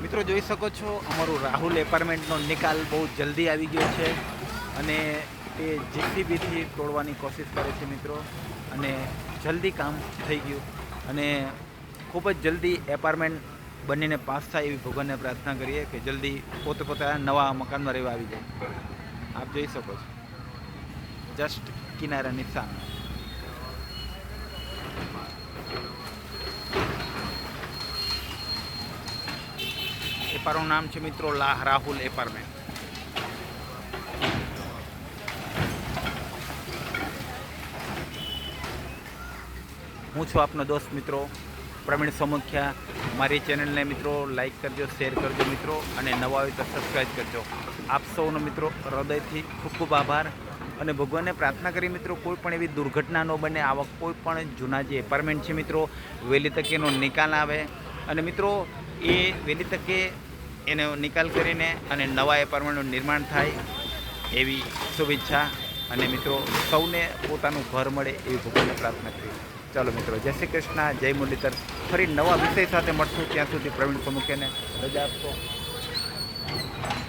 મિત્રો જોઈ શકો છો અમારું રાહુલ એપાર્ટમેન્ટનો નિકાલ બહુ જલ્દી આવી ગયો છે અને તે જેસીબીથી તોડવાની કોશિશ કરે છે મિત્રો અને જલ્દી કામ થઈ ગયું અને ખૂબ જ જલ્દી એપાર્ટમેન્ટ બનીને પાસ થાય એવી ભગવાનને પ્રાર્થના કરીએ કે જલ્દી પોતે પોતાના નવા મકાનમાં રહેવા આવી જાય. આપ જોઈ શકો છો જસ્ટ કિનારાની સામે. એપારનું નામ છે મિત્રો રાહુલ એપાર્ટમેન્ટ. હું છું આપનો દોસ્ત મિત્રો પ્રવીણ સમુખ્યા. મારી ચેનલને મિત્રો લાઈક કરજો, શેર કરજો મિત્રો, અને નવા હોય તો સબસ્ક્રાઈબ કરજો. આપ સૌનો મિત્રો હૃદયથી ખૂબ ખૂબ આભાર અને ભગવાનને પ્રાર્થના કરી મિત્રો કોઈ પણ એવી દુર્ઘટના ન બને. આવા કોઈ પણ જૂના જે એપાર્ટમેન્ટ છે મિત્રો વહેલી તકે એનો નિકાલ આવે અને મિત્રો એ વહેલી તકે એનો નિકાલ કરીને અને નવા એપાર્ટમેન્ટનું નિર્માણ થાય એવી શુભેચ્છા અને મિત્રો સૌને પોતાનું ઘર મળે એવી ભગવાનને પ્રાર્થના કરી. ચાલો મિત્રો, જય શ્રી કૃષ્ણ, જય મુરલીધર. ફરી નવા વિષય સાથે મળશું. ત્યાં સુધી પ્રવીણ સમુખ્યાને રજા આપશો.